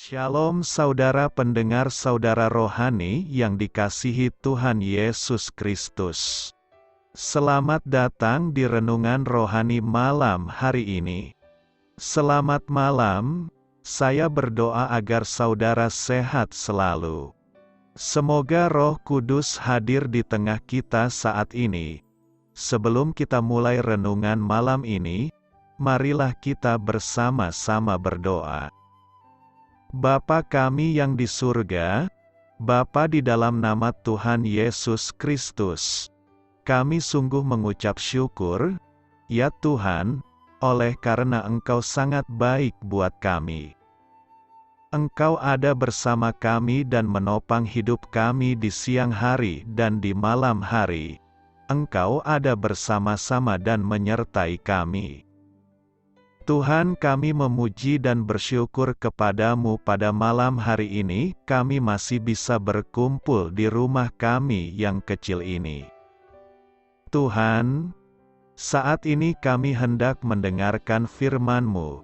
Shalom saudara pendengar saudara rohani yang dikasihi Tuhan Yesus Kristus. Selamat datang di Renungan Rohani malam hari ini. Selamat malam, saya berdoa agar saudara sehat selalu. Semoga Roh Kudus hadir di tengah kita saat ini. Sebelum kita mulai renungan malam ini, marilah kita bersama-sama berdoa. Bapa kami yang di surga, Bapa di dalam nama Tuhan Yesus Kristus, kami sungguh mengucap syukur, ya Tuhan, oleh karena Engkau sangat baik buat kami. Engkau ada bersama kami dan menopang hidup kami di siang hari dan di malam hari. Engkau ada bersama-sama dan menyertai kami. Tuhan, kami memuji dan bersyukur kepadamu pada malam hari ini, kami masih bisa berkumpul di rumah kami yang kecil ini. Tuhan, saat ini kami hendak mendengarkan firman-Mu.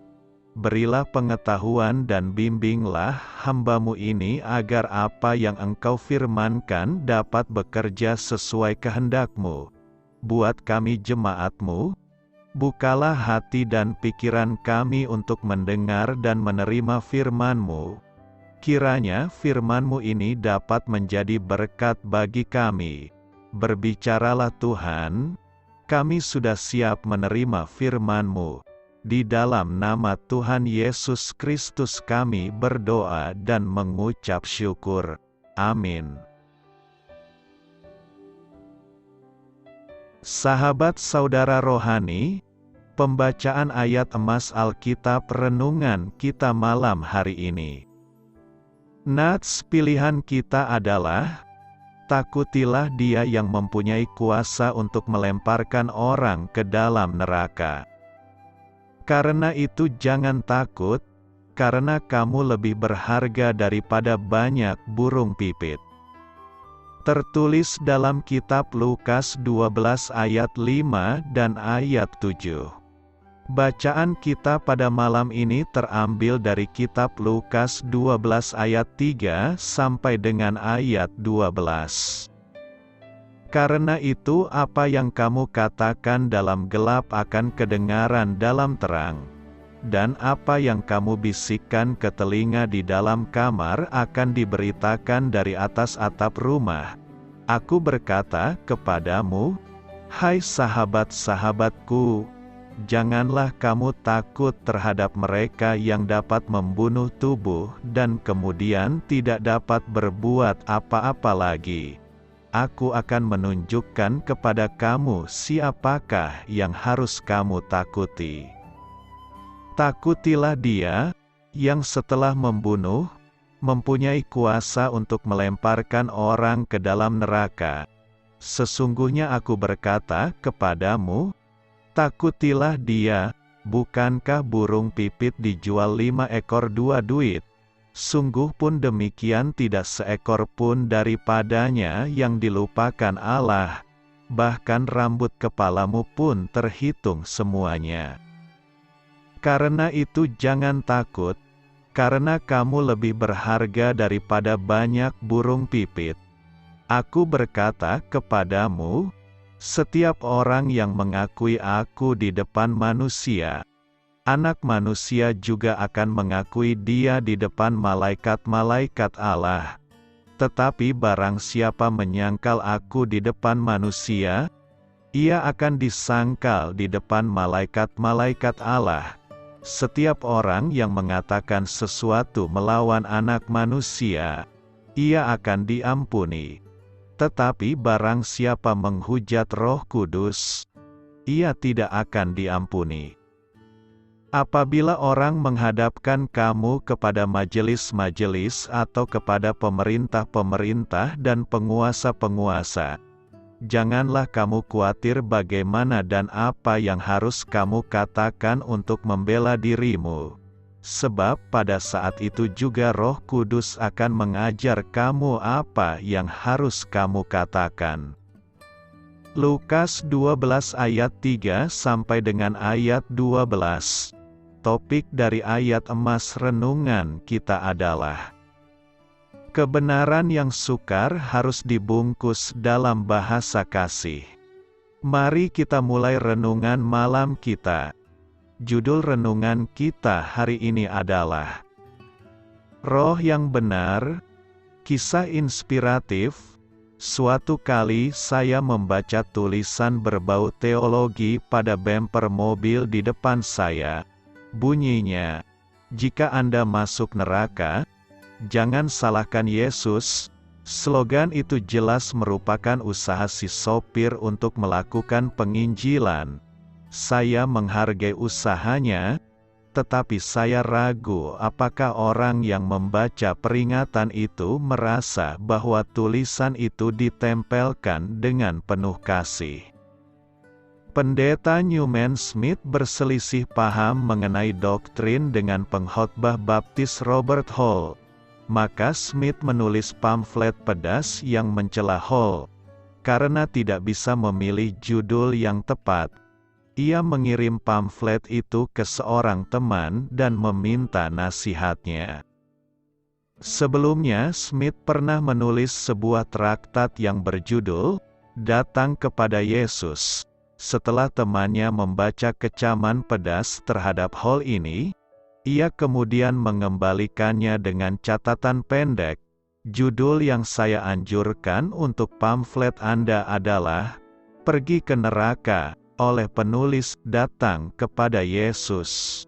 Berilah pengetahuan dan bimbinglah hamba-Mu ini agar apa yang Engkau firmankan dapat bekerja sesuai kehendak-Mu. Buat kami jemaat-Mu, bukalah hati dan pikiran kami untuk mendengar dan menerima firman-Mu. Kiranya firman-Mu ini dapat menjadi berkat bagi kami. Berbicaralah Tuhan, kami sudah siap menerima firman-Mu. Di dalam nama Tuhan Yesus Kristus kami berdoa dan mengucap syukur. Amin. Sahabat saudara rohani, pembacaan ayat emas Alkitab renungan kita malam hari ini. Nats pilihan kita adalah, takutilah Dia yang mempunyai kuasa untuk melemparkan orang ke dalam neraka. Karena itu jangan takut, karena kamu lebih berharga daripada banyak burung pipit. Tertulis dalam kitab Lukas 12 ayat 5 dan ayat 7. Bacaan kita pada malam ini terambil dari kitab Lukas 12 ayat 3 sampai dengan ayat 12. Karena itu apa yang kamu katakan dalam gelap akan kedengaran dalam terang, dan apa yang kamu bisikkan ke telinga di dalam kamar akan diberitakan dari atas atap rumah. Aku berkata kepadamu, hai sahabat-sahabatku, janganlah kamu takut terhadap mereka yang dapat membunuh tubuh dan kemudian tidak dapat berbuat apa-apa lagi. Aku akan menunjukkan kepada kamu siapakah yang harus kamu takuti. Takutilah Dia, yang setelah membunuh, mempunyai kuasa untuk melemparkan orang ke dalam neraka. Sesungguhnya aku berkata kepadamu, takutilah Dia. Bukankah burung pipit dijual 5 ekor 2 duit? Sungguh pun demikian tidak seekor pun daripadanya yang dilupakan Allah. Bahkan rambut kepalamu pun terhitung semuanya. Karena itu jangan takut, karena kamu lebih berharga daripada banyak burung pipit. Aku berkata kepadamu, setiap orang yang mengakui aku di depan manusia, Anak Manusia juga akan mengakui Dia di depan malaikat-malaikat Allah. Tetapi barang siapa menyangkal aku di depan manusia, ia akan disangkal di depan malaikat-malaikat Allah. Setiap orang yang mengatakan sesuatu melawan Anak Manusia, ia akan diampuni. Tetapi barang siapa menghujat Roh Kudus, ia tidak akan diampuni. Apabila orang menghadapkan kamu kepada majelis-majelis atau kepada pemerintah-pemerintah dan penguasa-penguasa, janganlah kamu khawatir bagaimana dan apa yang harus kamu katakan untuk membela dirimu. Sebab pada saat itu juga Roh Kudus akan mengajar kamu apa yang harus kamu katakan. Lukas 12 ayat 3 sampai dengan ayat 12. topik dari ayat emas renungan kita adalah kebenaran yang sukar harus dibungkus dalam bahasa kasih. Mari kita mulai renungan malam kita. Judul renungan kita hari ini adalah Roh yang Benar, Kisah Inspiratif. Suatu kali saya membaca tulisan berbau teologi pada bemper mobil di depan saya. Bunyinya, "Jika Anda masuk neraka, jangan salahkan Yesus." Slogan itu jelas merupakan usaha si sopir untuk melakukan penginjilan. Saya menghargai usahanya, tetapi saya ragu apakah orang yang membaca peringatan itu merasa bahwa tulisan itu ditempelkan dengan penuh kasih. Pendeta Newman Smith berselisih paham mengenai doktrin dengan pengkhotbah baptis Robert Hall. Maka Smith menulis pamflet pedas yang mencela Hall. Karena tidak bisa memilih judul yang tepat, ia mengirim pamflet itu ke seorang teman dan meminta nasihatnya. Sebelumnya Smith pernah menulis sebuah traktat yang berjudul, "Datang kepada Yesus." Setelah temannya membaca kecaman pedas terhadap Hall ini, ia kemudian mengembalikannya dengan catatan pendek. Judul yang saya anjurkan untuk pamflet Anda adalah, "Pergi ke Neraka," oleh penulis "Datang kepada Yesus."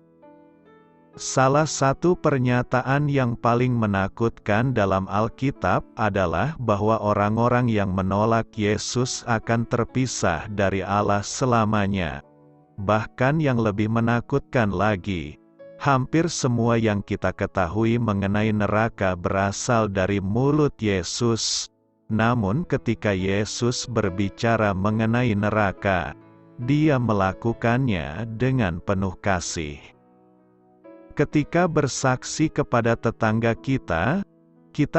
Salah satu pernyataan yang paling menakutkan dalam Alkitab adalah bahwa orang-orang yang menolak Yesus akan terpisah dari Allah selamanya. Bahkan yang lebih menakutkan lagi, hampir semua yang kita ketahui mengenai neraka berasal dari mulut Yesus. Namun ketika Yesus berbicara mengenai neraka, Dia melakukannya dengan penuh kasih. Ketika bersaksi kepada tetangga kita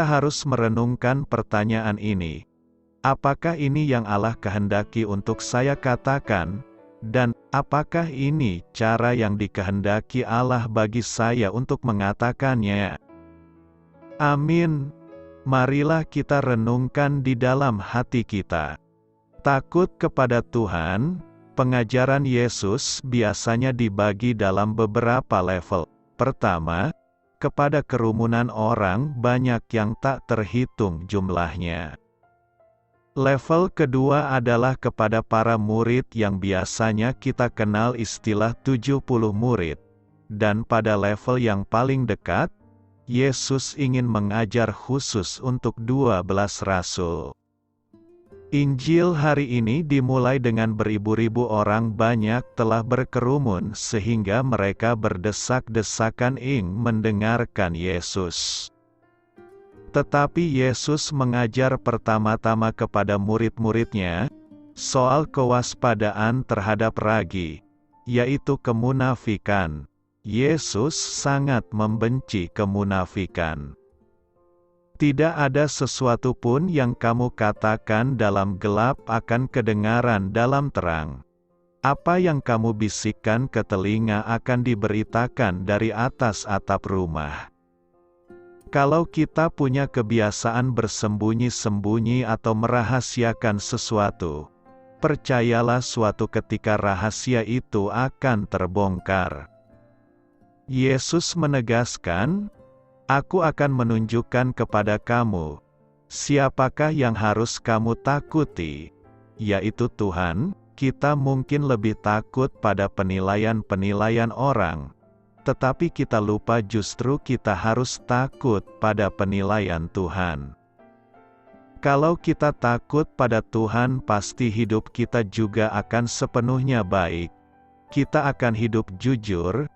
harus merenungkan pertanyaan ini. Apakah ini yang Allah kehendaki untuk saya katakan? Dan, apakah ini cara yang dikehendaki Allah bagi saya untuk mengatakannya? Amin. Marilah kita renungkan di dalam hati kita. Takut kepada Tuhan. Pengajaran Yesus biasanya dibagi dalam beberapa level. Pertama, kepada kerumunan orang banyak yang tak terhitung jumlahnya. Level kedua adalah kepada para murid yang biasanya kita kenal istilah 70 murid. Dan pada level yang paling dekat, Yesus ingin mengajar khusus untuk 12 rasul. Injil hari ini dimulai dengan beribu-ribu orang banyak telah berkerumun sehingga mereka berdesak-desakan ingin mendengarkan Yesus. Tetapi Yesus mengajar pertama-tama kepada murid-muridnya soal kewaspadaan terhadap ragi, yaitu kemunafikan. Yesus sangat membenci kemunafikan. Tidak ada sesuatu pun yang kamu katakan dalam gelap akan kedengaran dalam terang. Apa yang kamu bisikkan ke telinga akan diberitakan dari atas atap rumah. Kalau kita punya kebiasaan bersembunyi-sembunyi atau merahasiakan sesuatu, percayalah suatu ketika rahasia itu akan terbongkar. Yesus menegaskan, "Aku akan menunjukkan kepada kamu, siapakah yang harus kamu takuti, yaitu Tuhan." Kita mungkin lebih takut pada penilaian-penilaian orang, tetapi kita lupa justru kita harus takut pada penilaian Tuhan. Kalau kita takut pada Tuhan, pasti hidup kita juga akan sepenuhnya baik. Kita akan hidup jujur.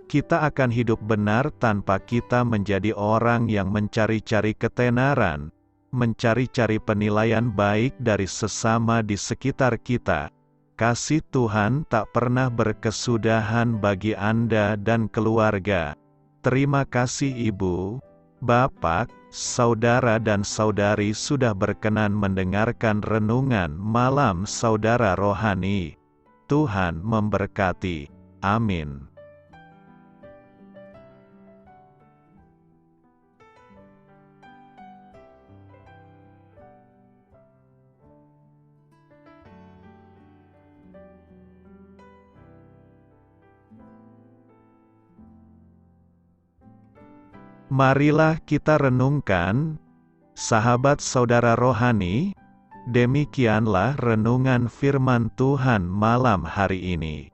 Kita akan hidup benar tanpa kita menjadi orang yang mencari-cari ketenaran, mencari-cari penilaian baik dari sesama di sekitar kita. Kasih Tuhan tak pernah berkesudahan bagi Anda dan keluarga. Terima kasih Ibu, Bapak, Saudara dan Saudari sudah berkenan mendengarkan renungan malam Saudara Rohani. Tuhan memberkati. Amin. Marilah kita renungkan, sahabat saudara rohani, demikianlah renungan firman Tuhan malam hari ini.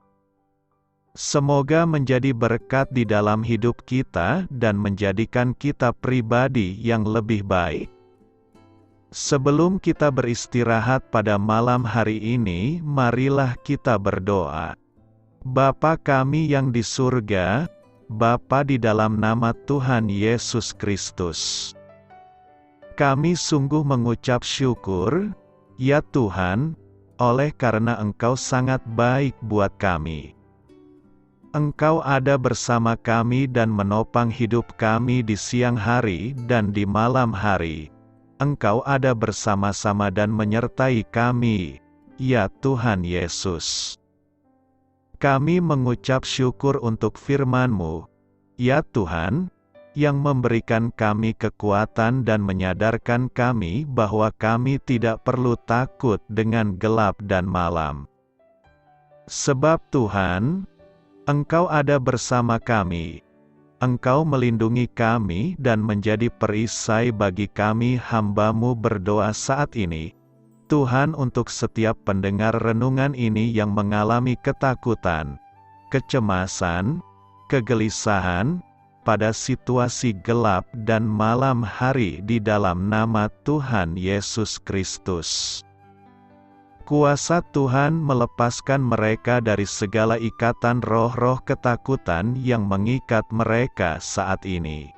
Semoga menjadi berkat di dalam hidup kita dan menjadikan kita pribadi yang lebih baik. Sebelum kita beristirahat pada malam hari ini, marilah kita berdoa. Bapa kami yang di surga, Bapa di dalam nama Tuhan Yesus Kristus. Kami sungguh mengucap syukur, ya Tuhan, oleh karena Engkau sangat baik buat kami. Engkau ada bersama kami dan menopang hidup kami di siang hari dan di malam hari. Engkau ada bersama-sama dan menyertai kami, ya Tuhan Yesus. Kami mengucap syukur untuk firman-Mu, ya Tuhan, yang memberikan kami kekuatan dan menyadarkan kami bahwa kami tidak perlu takut dengan gelap dan malam. Sebab Tuhan, Engkau ada bersama kami. Engkau melindungi kami dan menjadi perisai bagi kami hamba-Mu berdoa saat ini. Tuhan, untuk setiap pendengar renungan ini yang mengalami ketakutan, kecemasan, kegelisahan, pada situasi gelap dan malam hari di dalam nama Tuhan Yesus Kristus. Kuasa Tuhan melepaskan mereka dari segala ikatan roh-roh ketakutan yang mengikat mereka saat ini.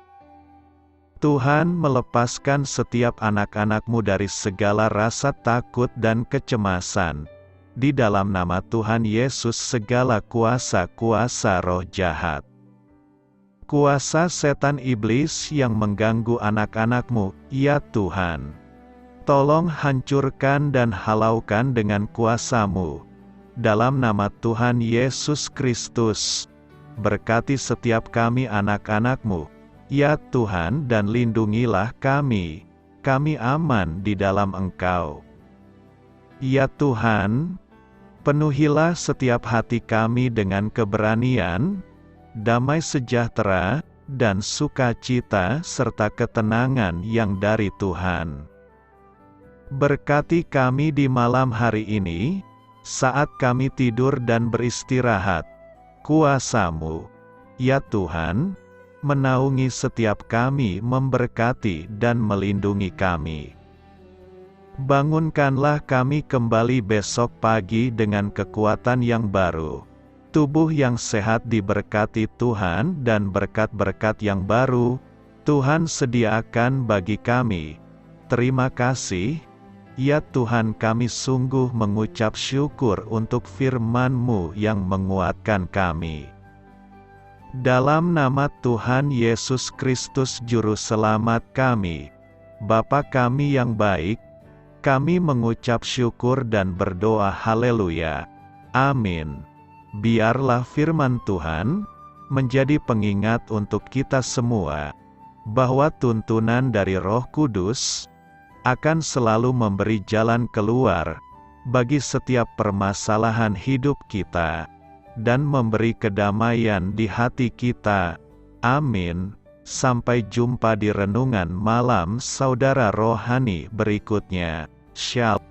Tuhan melepaskan setiap anak-anak-Mu dari segala rasa takut dan kecemasan. Di dalam nama Tuhan Yesus segala kuasa-kuasa roh jahat, kuasa setan iblis yang mengganggu anak-anak-Mu, ya Tuhan, tolong hancurkan dan halaukan dengan kuasa-Mu. Dalam nama Tuhan Yesus Kristus, berkati setiap kami anak-anak-Mu, ya Tuhan, dan lindungilah kami. Kami aman di dalam Engkau. Ya Tuhan, penuhilah setiap hati kami dengan keberanian, damai sejahtera, dan sukacita serta ketenangan yang dari Tuhan. Berkati kami di malam hari ini, saat kami tidur dan beristirahat. Kuasa-Mu, ya Tuhan, menaungi setiap kami, memberkati dan melindungi kami. Bangunkanlah kami kembali besok pagi dengan kekuatan yang baru. Tubuh yang sehat diberkati Tuhan dan berkat-berkat yang baru, Tuhan sediakan bagi kami. Terima kasih. Ya Tuhan, kami sungguh mengucap syukur untuk firman-Mu yang menguatkan kami. Dalam nama Tuhan Yesus Kristus Juru Selamat kami, Bapa kami yang baik, kami mengucap syukur dan berdoa haleluya. Amin. Biarlah firman Tuhan menjadi pengingat untuk kita semua, bahwa tuntunan dari Roh Kudus akan selalu memberi jalan keluar bagi setiap permasalahan hidup kita, dan memberi kedamaian di hati kita. Amin. Sampai jumpa di renungan malam saudara rohani berikutnya. Shalom.